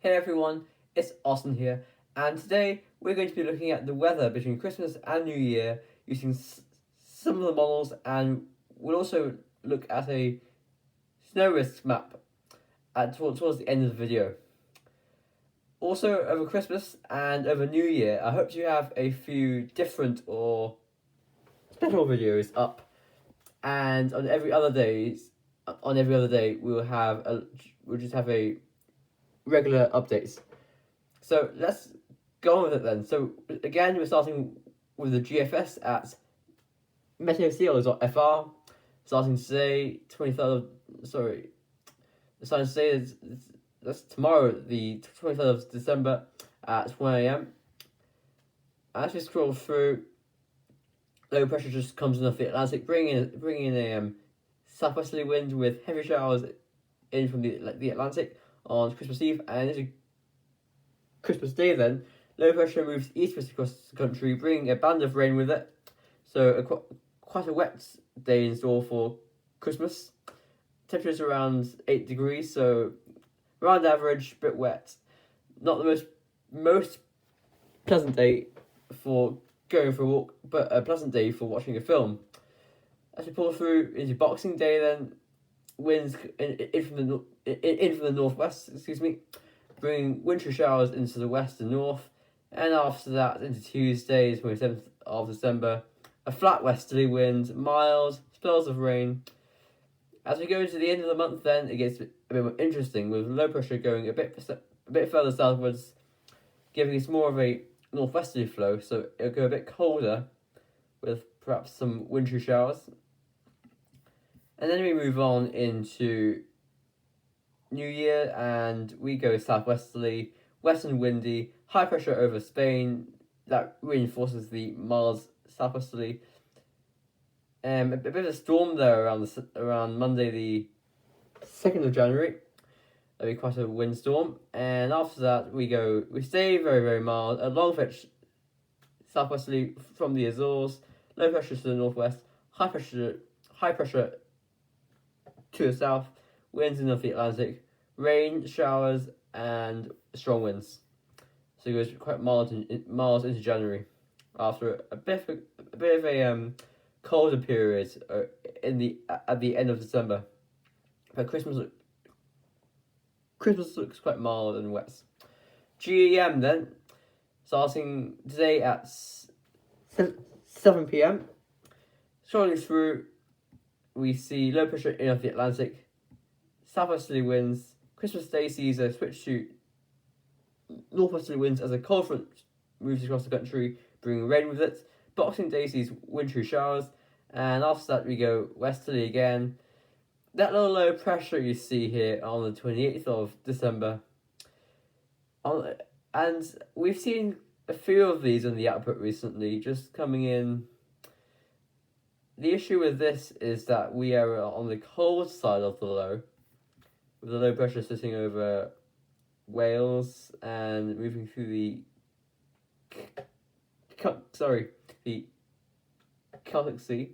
Hey everyone, it's Austin here, and today we're going to be looking at the weather between Christmas and New Year using some of the models, and we'll also look at a snow risk map towards the end of the video. Also, over Christmas and over New Year, I hope you have a few different or special videos up, and on every other day we'll just have a regular updates. So let's go on with it then. So again, we're starting with the GFS at meteociel.fr. Starting today, starting today that's tomorrow, the 23rd of December at 1 a.m. As we scroll through, low pressure just comes in off the Atlantic, bringing in a southwesterly wind with heavy showers in from the Atlantic on Christmas Eve, and into Christmas Day then, low pressure moves eastwards across the country, bringing a band of rain with it. So quite a wet day in store for Christmas. Temperatures around 8 degrees, so around average, bit wet. Not the most pleasant day for going for a walk, but a pleasant day for watching a film. As we pull through into Boxing Day then, winds in from the northwest, bringing wintry showers into the west and north, and after that into Tuesday, 27th of December, a flat westerly wind, mild spells of rain. As we go into the end of the month then, it gets a bit more interesting, with low pressure going a bit further southwards, giving us more of a northwesterly flow, so it'll go a bit colder, with perhaps some wintry showers. And then we move on into New Year, and we go southwesterly, western windy, high pressure over Spain. That reinforces the mild southwesterly. A bit of a storm there around Monday the 2nd of January. That'll be quite a windstorm. And after that, we stay very, very mild. A long fetch southwesterly from the Azores, low pressure to the northwest, high pressure to the south, winds in the Atlantic, rain, showers, and strong winds. So it goes quite mild into January, after a bit of a colder period at the end of December. But Christmas looks quite mild and wet. GEM then, starting today at 7 p.m. Scrolling through, we see low pressure in off the Atlantic, southwesterly winds. Christmas Day sees a switch to northwesterly winds as a cold front moves across the country, bringing rain with it. Boxing Day sees wintry showers, and after that we go westerly again. That little low pressure you see here on the 28th of December, and we've seen a few of these in the output recently, just coming in. The issue with this is that we are on the cold side of the low, with the low pressure sitting over Wales and moving through the Celtic Sea.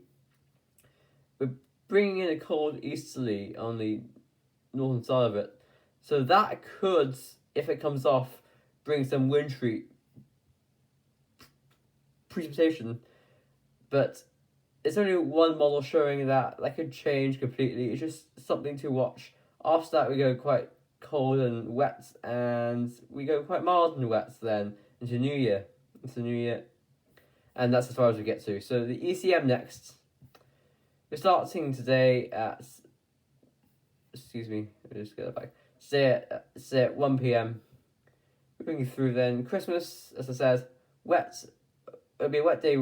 We're bringing in a cold easterly on the northern side of it, so that could, if it comes off, bring some wintry precipitation, but it's only one model showing that could change completely. It's just something to watch. After that, we go quite cold and wet, and we go quite mild and wet then into New Year. And that's as far as we get to. So the ECM next. We're starting today at, let me just get that back. Stay at 1 p.m. Moving through then, Christmas, as I said, wet. It'll be a wet day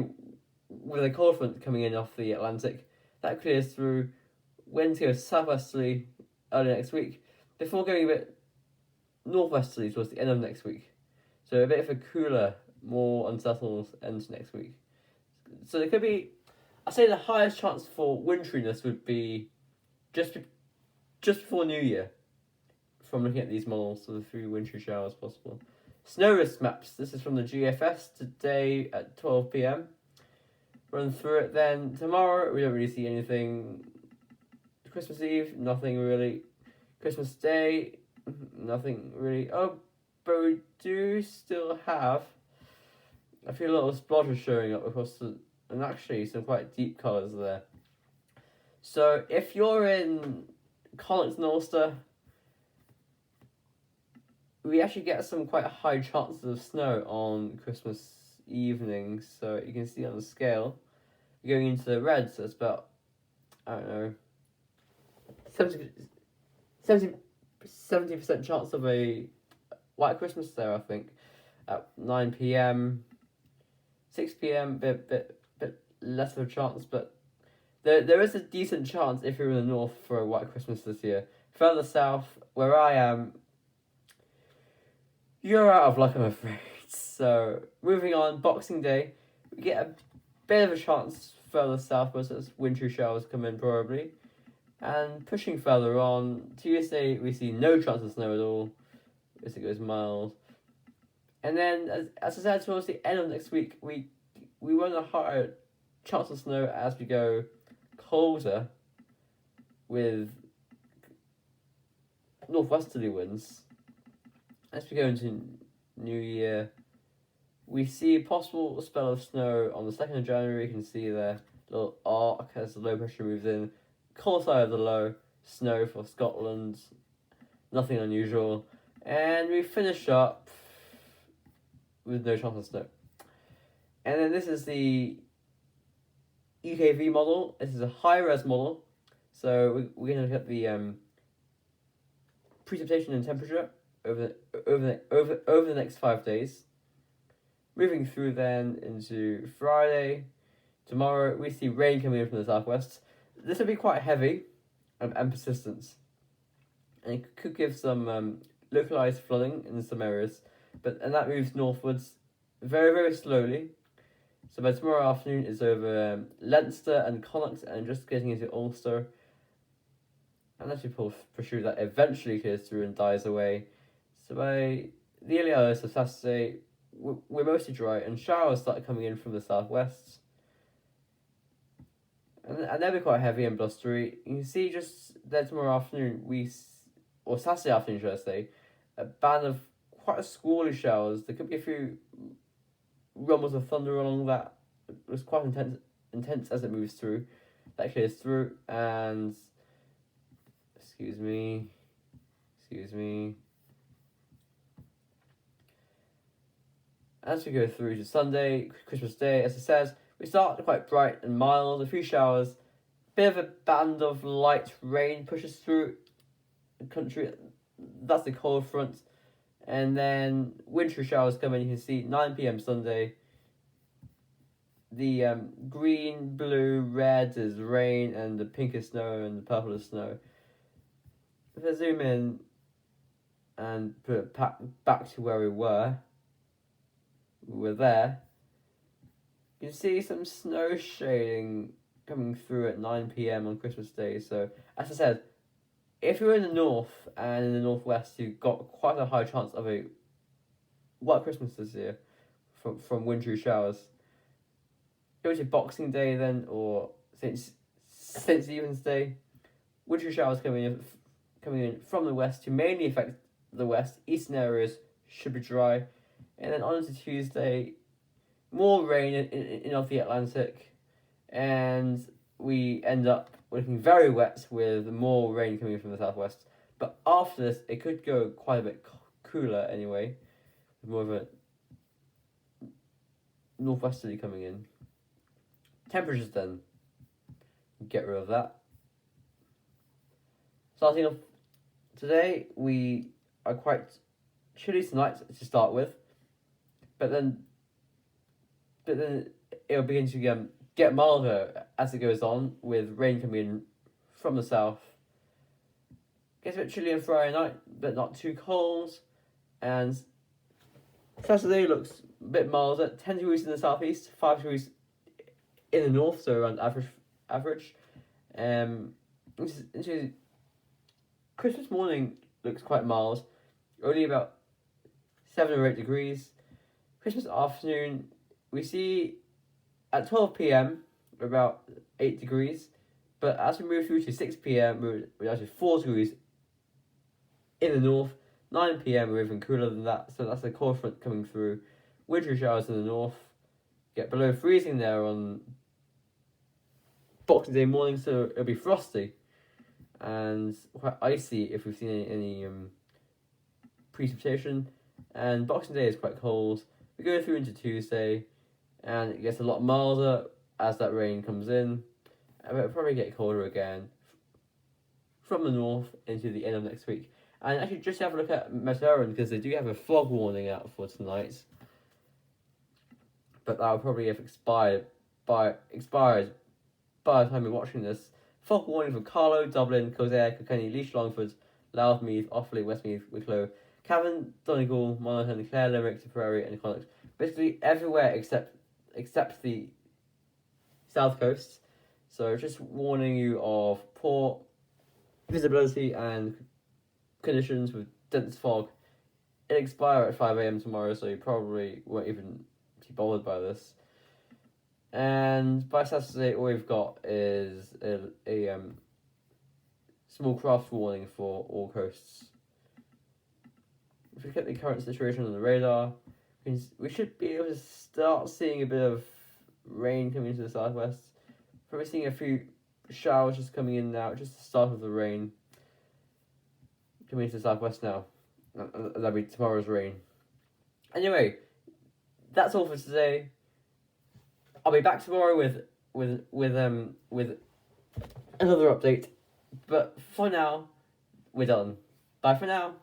with a cold front coming in off the Atlantic. That clears through. Winds go southwesterly early next week, before going a bit northwesterly towards the end of next week. So a bit of a cooler, more unsettled end next week. So there could be, I'd say the highest chance for wintriness would be just before New Year, from looking at these models, so the 3 wintry showers possible. Snow risk maps. This is from the GFS today at 12 p.m. Run through it then. Tomorrow, we don't really see anything. Christmas Eve, nothing really. Christmas Day, nothing really. Oh, but we do still have a few little splotches showing up across and actually some quite deep colours there. So if you're in Connacht and Ulster, we actually get some quite high chances of snow on Christmas evening. So you can see on the scale, going into the red, so it's about, I don't know, 70% chance of a white Christmas there, I think, at 9 p.m, 6 p.m, bit less of a chance, but there is a decent chance if you're in the north for a white Christmas this year. Further south, where I am, you're out of luck, I'm afraid. So, moving on, Boxing Day, we get a bit of a chance further southwards as wintry showers come in probably. And pushing further on, Tuesday we see no chance of snow at all, as it goes mild. And then, as I said, towards the end of next week, we run a higher chance of snow as we go colder with northwesterly winds. As we go into New Year, we see a possible spell of snow on the 2nd of January. You can see the little arc as the low pressure moves in. Cold side of the low, snow for Scotland, nothing unusual. And we finish up with no chance of snow. And then this is the UKV model. This is a high-res model. So we're going to look at the precipitation and temperature over the next 5 days. Moving through then into Friday. Tomorrow we see rain coming in from the southwest. This will be quite heavy and persistent, and it could give some localized flooding in some areas, and that moves northwards very, very slowly. So by tomorrow afternoon it's over Leinster and Connacht and just getting into Ulster, and as we pursue that eventually clears through and dies away. So by the early hours of Saturday, we're mostly dry and showers start coming in from the southwest. And they'll be quite heavy and blustery. You can see just there tomorrow afternoon, or Saturday afternoon, should I say, a band of quite squally showers. There could be a few rumbles of thunder along that. It was quite intense as it moves through. That clears through, and excuse me. As we go through to Sunday, Christmas Day, as I said, we start quite bright and mild, a few showers, bit of a band of light rain pushes through the country. That's the cold front. And then wintry showers come in. You can see 9 p.m. Sunday. The green, blue, red is rain, and the pink is snow, and the purple is snow. If I zoom in and put it back to where we were there. You can see some snow shading coming through at 9 p.m. on Christmas Day. So, as I said, if you're in the north and in the northwest, you've got quite a high chance of a white Christmas this year from wintry showers. Go to Boxing Day then, or St. Stephen's Day. Wintry showers coming in from the west to mainly affect the west. Eastern areas should be dry. And then on to Tuesday, more rain in off the Atlantic, and we end up looking very wet with more rain coming from the southwest. But after this, it could go quite a bit cooler anyway, with more of a northwesterly coming in. Temperatures then, get rid of that. Starting off today, we are quite chilly tonight to start with, but then it'll begin to get milder as it goes on, with rain coming in from the south. Gets a bit chilly on Friday night, but not too cold. And Saturday looks a bit milder, 10 degrees in the southeast, 5 degrees in the north, so around average. Into Christmas morning looks quite mild, only about 7 or 8 degrees. Christmas afternoon, we see at 12 p.m. about 8 degrees, but as we move through to 6 p.m, we're actually 4 degrees in the north, 9 p.m. we're even cooler than that, so that's a cold front coming through. Wintry showers in the north. Get below freezing there on Boxing Day morning, so it'll be frosty and quite icy if we've seen any precipitation. And Boxing Day is quite cold. We go through into Tuesday, and it gets a lot milder as that rain comes in. And it'll probably get colder again from the north into the end of next week. And actually, just have a look at Meteorian, because they do have a fog warning out for tonight. But that will probably have expired by the time you're watching this. Fog warning for Carlow, Dublin, Kildare, Kilkenny, Laois, Longford, Louthmeath, Offaly, Westmeath, Wicklow, Cavan, Donegal, Monaghan, Clare, Limerick, Tipperary, and Connacht. Basically everywhere except the south coast. So just warning you of poor visibility and conditions with dense fog. It'll expire at 5 a.m. tomorrow, so you probably won't even be bothered by this. And by Saturday, all we've got is a small craft warning for all coasts. If we get the current situation on the radar, we should be able to start seeing a bit of rain coming into the southwest. Probably seeing a few showers just coming in now, just the start of the rain coming into the southwest now. That'll be tomorrow's rain. Anyway, that's all for today. I'll be back tomorrow with another update. But for now, we're done. Bye for now.